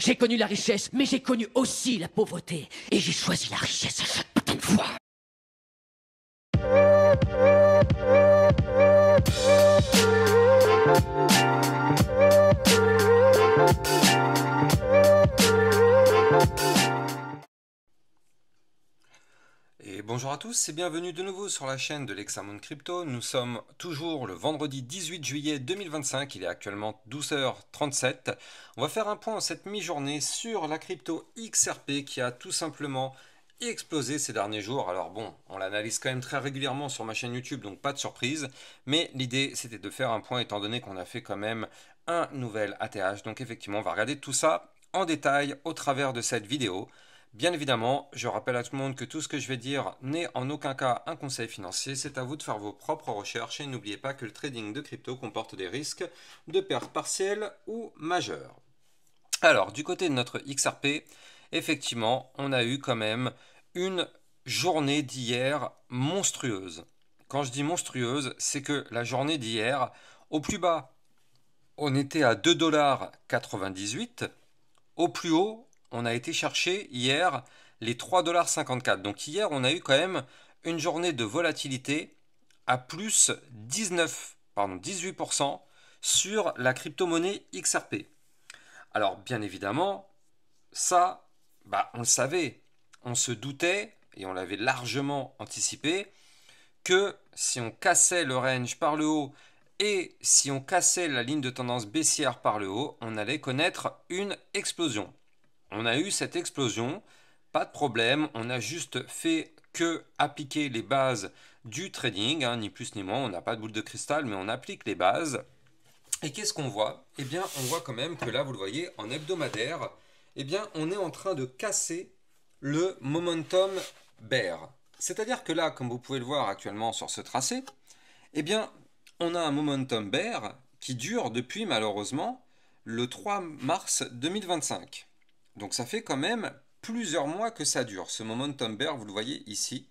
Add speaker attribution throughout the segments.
Speaker 1: J'ai connu la richesse, mais j'ai connu aussi la pauvreté. Et j'ai choisi la richesse à chaque putain de fois.
Speaker 2: Et bonjour à tous et bienvenue de nouveau sur la chaîne de l'Hexamone Crypto. Nous sommes toujours le vendredi 18 juillet 2025, il est actuellement 12h37. On va faire un point en cette mi-journée sur la crypto XRP qui a tout simplement explosé ces derniers jours. Alors bon, on l'analyse quand même très régulièrement sur ma chaîne YouTube, donc pas de surprise. Mais l'idée c'était de faire un point étant donné qu'on a fait quand même un nouvel ATH. Donc effectivement, on va regarder tout ça en détail au travers de cette vidéo. Bien évidemment, je rappelle à tout le monde que tout ce que je vais dire n'est en aucun cas un conseil financier, c'est à vous de faire vos propres recherches et n'oubliez pas que le trading de crypto comporte des risques de pertes partielles ou majeures. Alors, du côté de notre XRP, effectivement, on a eu quand même une journée d'hier monstrueuse. Quand je dis monstrueuse, c'est que la journée d'hier, au plus bas, on était à 2,98 $. Au plus haut, on a été chercher hier les 3,54 $. Donc hier, on a eu quand même une journée de volatilité à plus 18% sur la crypto-monnaie XRP. Alors bien évidemment, ça, on le savait, on se doutait et on l'avait largement anticipé que si on cassait le range par le haut et si on cassait la ligne de tendance baissière par le haut, on allait connaître une explosion. On a eu cette explosion, pas de problème, on a juste fait que appliquer les bases du trading, ni plus ni moins, on n'a pas de boule de cristal, mais on applique les bases. Et qu'est-ce qu'on voit? Eh bien, on voit quand même que là, vous le voyez, en hebdomadaire, eh bien, on est en train de casser le momentum bear. C'est-à-dire que là, comme vous pouvez le voir actuellement sur ce tracé, eh bien, on a un momentum bear qui dure depuis malheureusement le 3 mars 2025. Donc ça fait quand même plusieurs mois que ça dure. Ce momentum bear, vous le voyez ici.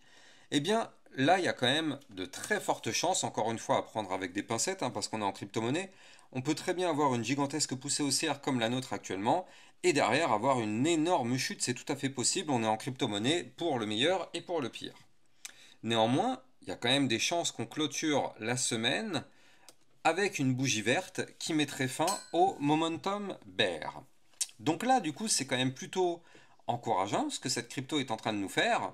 Speaker 2: Eh bien, là, il y a quand même de très fortes chances, encore une fois, à prendre avec des pincettes, parce qu'on est en crypto-monnaie. On peut très bien avoir une gigantesque poussée haussière comme la nôtre actuellement, et derrière avoir une énorme chute, c'est tout à fait possible. On est en crypto-monnaie pour le meilleur et pour le pire. Néanmoins, il y a quand même des chances qu'on clôture la semaine avec une bougie verte qui mettrait fin au momentum bear. Donc là, du coup, c'est quand même plutôt encourageant ce que cette crypto est en train de nous faire.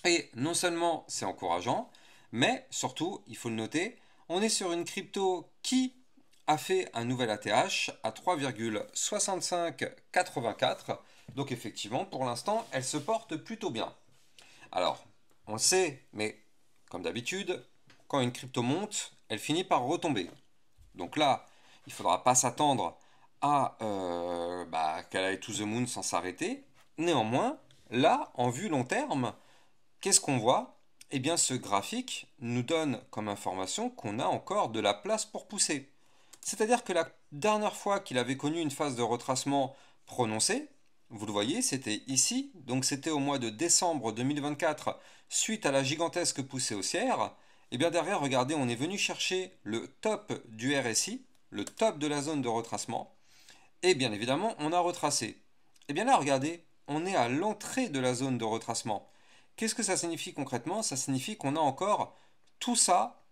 Speaker 2: Et non seulement c'est encourageant, mais surtout, il faut le noter, on est sur une crypto qui a fait un nouvel ATH à 3,6584. Donc effectivement, pour l'instant, elle se porte plutôt bien. Alors, on le sait, mais comme d'habitude, quand une crypto monte, elle finit par retomber. Donc là, il ne faudra pas s'attendre à qu'elle aille to the moon sans s'arrêter. Néanmoins, là, en vue long terme, qu'est-ce qu'on voit? Eh bien, ce graphique nous donne comme information qu'on a encore de la place pour pousser. C'est-à-dire que la dernière fois qu'il avait connu une phase de retracement prononcée, vous le voyez, c'était ici, donc c'était au mois de décembre 2024, suite à la gigantesque poussée haussière. Et bien derrière, regardez, on est venu chercher le top du RSI, le top de la zone de retracement, et bien évidemment, on a retracé. Et bien là, regardez, on est à l'entrée de la zone de retracement. Qu'est-ce que ça signifie concrètement? Ça signifie qu'on a encore tout ça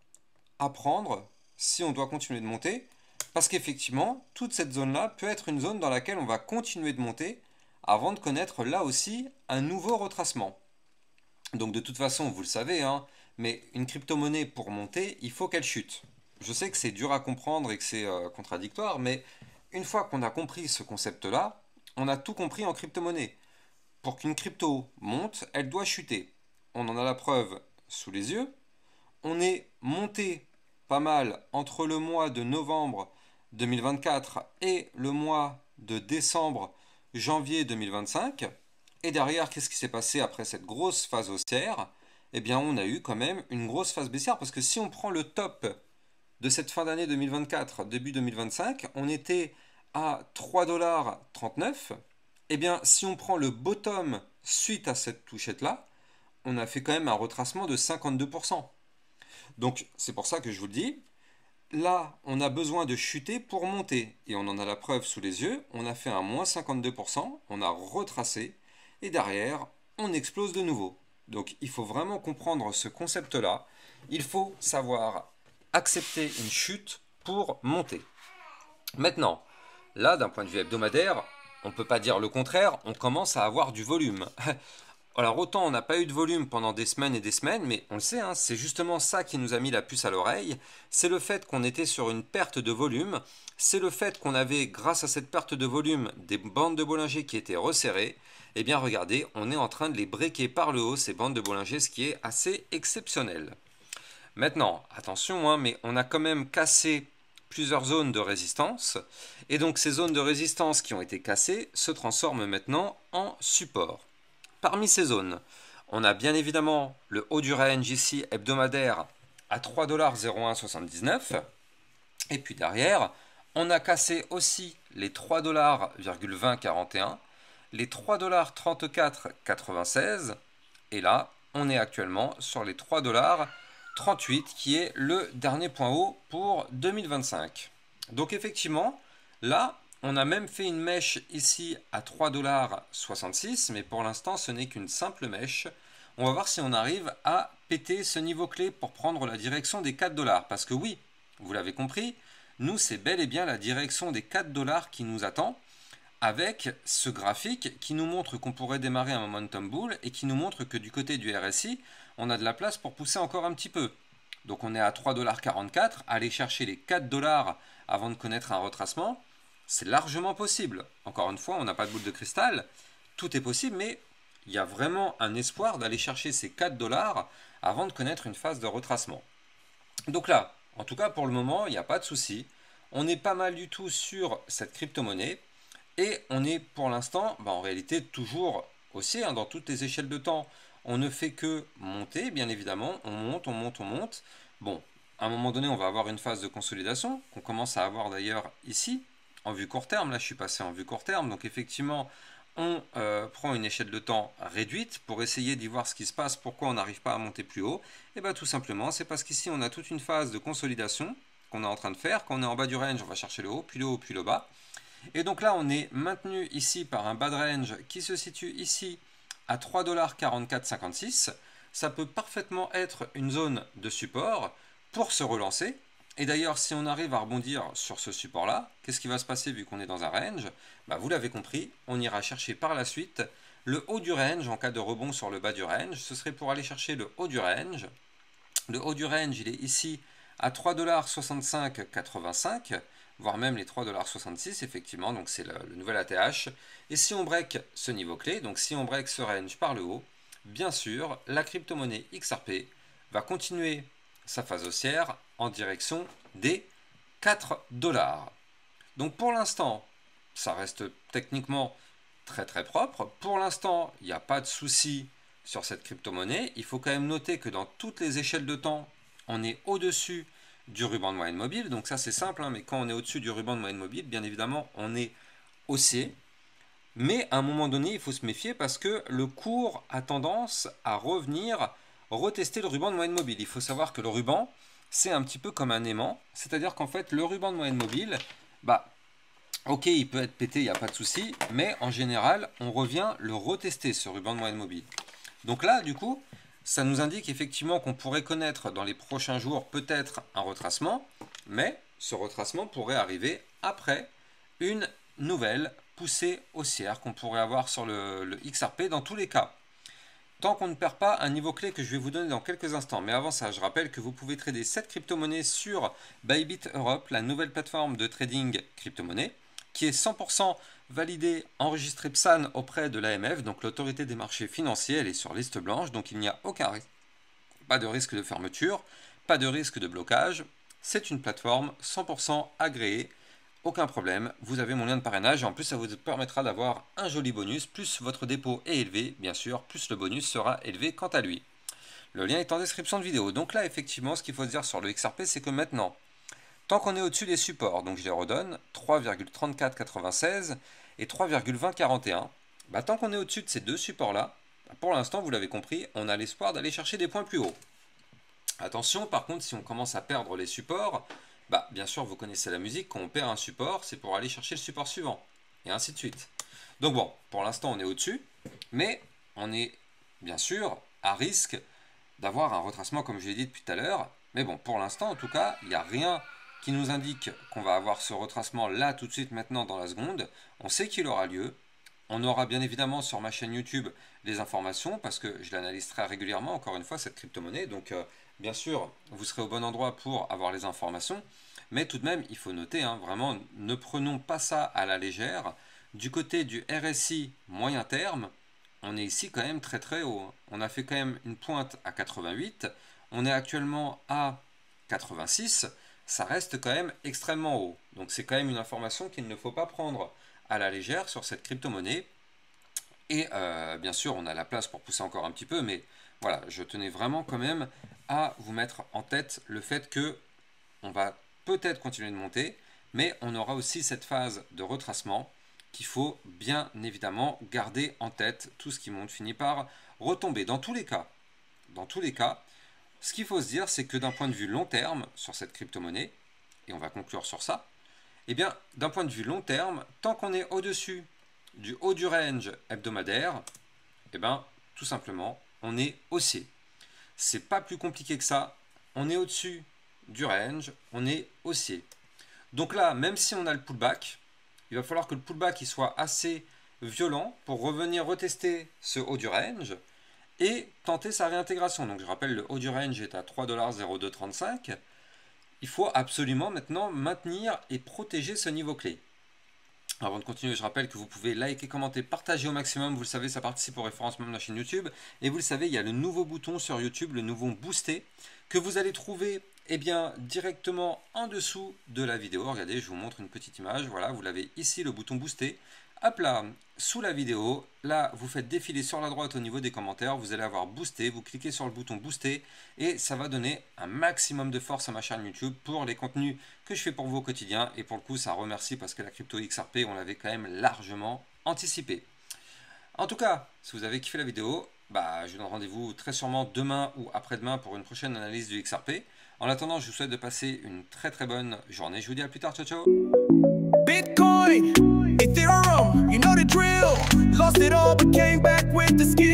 Speaker 2: à prendre si on doit continuer de monter, parce qu'effectivement, toute cette zone-là peut être une zone dans laquelle on va continuer de monter avant de connaître là aussi un nouveau retracement. Donc de toute façon, vous le savez, mais une crypto-monnaie pour monter, il faut qu'elle chute. Je sais que c'est dur à comprendre et que c'est contradictoire, mais une fois qu'on a compris ce concept-là, on a tout compris en crypto-monnaie. Pour qu'une crypto monte, elle doit chuter. On en a la preuve sous les yeux. On est monté pas mal entre le mois de novembre 2024 et le mois de décembre, janvier 2025. Et derrière, qu'est-ce qui s'est passé après cette grosse phase haussière? Eh bien, on a eu quand même une grosse phase baissière parce que si on prend le top de cette fin d'année 2024, début 2025, on était à 3,39 $. Eh bien, si on prend le bottom suite à cette touchette-là, on a fait quand même un retracement de 52%. Donc, c'est pour ça que je vous le dis, là, on a besoin de chuter pour monter. Et on en a la preuve sous les yeux. On a fait un moins 52%, on a retracé, et derrière, on explose de nouveau. Donc il faut vraiment comprendre ce concept-là. Il faut savoir accepter une chute pour monter. Maintenant, là, d'un point de vue hebdomadaire, on ne peut pas dire le contraire, on commence à avoir du volume. Alors autant on n'a pas eu de volume pendant des semaines et des semaines, mais on le sait, hein, c'est justement ça qui nous a mis la puce à l'oreille, c'est le fait qu'on était sur une perte de volume, c'est le fait qu'on avait, grâce à cette perte de volume, des bandes de Bollinger qui étaient resserrées. Eh bien regardez, on est en train de les breaker par le haut, ces bandes de Bollinger, ce qui est assez exceptionnel. Maintenant, attention, hein, mais on a quand même cassé plusieurs zones de résistance, et donc ces zones de résistance qui ont été cassées se transforment maintenant en support. Parmi ces zones, on a bien évidemment le haut du range ici hebdomadaire à 3,0179 $. Et puis derrière, on a cassé aussi les 3,2041 $, les 3,3496 $. Et là, on est actuellement sur les 3,38 $ qui est le dernier point haut pour 2025. Donc effectivement, là, on a même fait une mèche ici à 3,66 $, mais pour l'instant ce n'est qu'une simple mèche. On va voir si on arrive à péter ce niveau clé pour prendre la direction des 4 $. Parce que oui, vous l'avez compris, nous c'est bel et bien la direction des 4 $ qui nous attend, avec ce graphique qui nous montre qu'on pourrait démarrer un momentum bull et qui nous montre que du côté du RSI, on a de la place pour pousser encore un petit peu. Donc on est à 3,44 $, aller chercher les 4 $ avant de connaître un retracement. C'est largement possible. Encore une fois, on n'a pas de boule de cristal. Tout est possible, mais il y a vraiment un espoir d'aller chercher ces 4 $ avant de connaître une phase de retracement. Donc là, en tout cas pour le moment, il n'y a pas de souci. On est pas mal du tout sur cette crypto-monnaie. Et on est pour l'instant, en réalité, toujours haussier, hein, dans toutes les échelles de temps. On ne fait que monter, bien évidemment. On monte, on monte, on monte. Bon, à un moment donné, on va avoir une phase de consolidation, qu'on commence à avoir d'ailleurs ici. En vue court terme, là je suis passé en vue court terme, donc effectivement on prend une échelle de temps réduite pour essayer d'y voir ce qui se passe, pourquoi on n'arrive pas à monter plus haut. Et bien tout simplement c'est parce qu'ici on a toute une phase de consolidation qu'on est en train de faire. Quand on est en bas du range, on va chercher le haut, puis le haut, puis le bas. Et donc là on est maintenu ici par un bas de range qui se situe ici à 3,4456 $. Ça peut parfaitement être une zone de support pour se relancer. Et d'ailleurs, si on arrive à rebondir sur ce support-là, qu'est-ce qui va se passer vu qu'on est dans un range? Vous l'avez compris, on ira chercher par la suite le haut du range en cas de rebond sur le bas du range. Ce serait pour aller chercher le haut du range. Le haut du range, il est ici à 3,6585 $, voire même les 3,66 $, effectivement, donc c'est le nouvel ATH. Et si on break ce niveau clé, donc si on break ce range par le haut, bien sûr, la crypto-monnaie XRP va continuer sa phase haussière en direction des 4 $. Donc pour l'instant, ça reste techniquement très très propre. Pour l'instant, il n'y a pas de souci sur cette crypto-monnaie. Il faut quand même noter que dans toutes les échelles de temps, on est au-dessus du ruban de moyenne mobile. Donc ça c'est simple, hein, mais quand on est au-dessus du ruban de moyenne mobile, bien évidemment, on est haussier. Mais à un moment donné, il faut se méfier parce que le cours a tendance à revenir retester le ruban de moyenne mobile. Il faut savoir que le ruban, c'est un petit peu comme un aimant, c'est-à-dire qu'en fait, le ruban de moyenne mobile, ok, il peut être pété, il n'y a pas de souci, mais en général, on revient le retester, ce ruban de moyenne mobile. Donc là, du coup, ça nous indique effectivement qu'on pourrait connaître dans les prochains jours peut-être un retracement, mais ce retracement pourrait arriver après une nouvelle poussée haussière qu'on pourrait avoir sur le XRP dans tous les cas. Tant qu'on ne perd pas un niveau clé que je vais vous donner dans quelques instants. Mais avant ça, je rappelle que vous pouvez trader cette crypto-monnaie sur Bybit Europe, la nouvelle plateforme de trading crypto-monnaie, qui est 100% validée, enregistrée PSAN auprès de l'AMF, donc l'autorité des marchés financiers. Elle est sur liste blanche, donc il n'y a aucun risque. Pas de risque de fermeture, pas de risque de blocage. C'est une plateforme 100% agréée. Aucun problème, vous avez mon lien de parrainage et en plus ça vous permettra d'avoir un joli bonus, plus votre dépôt est élevé, bien sûr, plus le bonus sera élevé quant à lui. Le lien est en description de vidéo. Donc là, effectivement, ce qu'il faut se dire sur le XRP, c'est que maintenant, tant qu'on est au-dessus des supports, donc je les redonne, 3,3496 et 3,2041, tant qu'on est au-dessus de ces deux supports-là, pour l'instant, vous l'avez compris, on a l'espoir d'aller chercher des points plus hauts. Attention, par contre, si on commence à perdre les supports, Bah, bien sûr, vous connaissez la musique, quand on perd un support, c'est pour aller chercher le support suivant, et ainsi de suite. Donc bon, pour l'instant, on est au-dessus, mais on est, bien sûr, à risque d'avoir un retracement, comme je l'ai dit depuis tout à l'heure. Mais bon, pour l'instant, en tout cas, il n'y a rien qui nous indique qu'on va avoir ce retracement là, tout de suite, maintenant, dans la seconde. On sait qu'il aura lieu. On aura bien évidemment sur ma chaîne YouTube les informations, parce que je l'analyse très régulièrement, encore une fois, cette crypto-monnaie. Donc, bien sûr, vous serez au bon endroit pour avoir les informations. Mais tout de même, il faut noter, hein, vraiment, ne prenons pas ça à la légère. Du côté du RSI moyen terme, on est ici quand même très très haut. On a fait quand même une pointe à 88. On est actuellement à 86. Ça reste quand même extrêmement haut. Donc c'est quand même une information qu'il ne faut pas prendre à la légère sur cette crypto-monnaie. Et bien sûr, on a la place pour pousser encore un petit peu, mais voilà, je tenais vraiment quand même à vous mettre en tête le fait que on va peut-être continuer de monter, mais on aura aussi cette phase de retracement qu'il faut bien évidemment garder en tête. Tout ce qui monte finit par retomber. Dans tous les cas, ce qu'il faut se dire, c'est que d'un point de vue long terme sur cette crypto-monnaie, et on va conclure sur ça, eh bien, d'un point de vue long terme, tant qu'on est au-dessus du haut du range hebdomadaire, eh bien, tout simplement, on est haussier. C'est pas plus compliqué que ça. On est au-dessus du range, on est haussier. Donc là, même si on a le pullback, il va falloir que le pullback il soit assez violent pour revenir retester ce haut du range et tenter sa réintégration. Donc je rappelle, le haut du range est à 3,0235 $. Il faut absolument maintenant maintenir et protéger ce niveau clé. Avant de continuer, je rappelle que vous pouvez liker, commenter, partager au maximum. Vous le savez, ça participe au référencement de la chaîne YouTube. Et vous le savez, il y a le nouveau bouton sur YouTube, le nouveau Booster, que vous allez trouver directement en dessous de la vidéo. Regardez, je vous montre une petite image. Voilà, vous l'avez ici, le bouton Booster. Hop là, sous la vidéo, là, vous faites défiler sur la droite au niveau des commentaires. Vous allez avoir Booster, vous cliquez sur le bouton Booster et ça va donner un maximum de force à ma chaîne YouTube pour les contenus que je fais pour vous au quotidien. Et pour le coup, ça remercie parce que la crypto XRP, on l'avait quand même largement anticipé. En tout cas, si vous avez kiffé la vidéo, bah, je vous donne rendez-vous très sûrement demain ou après-demain pour une prochaine analyse du XRP. En attendant, je vous souhaite de passer une très très bonne journée. Je vous dis à plus tard, ciao ciao.
Speaker 3: Bitcoin, Ethereum, you know the drill. Lost it all but came back with the skill.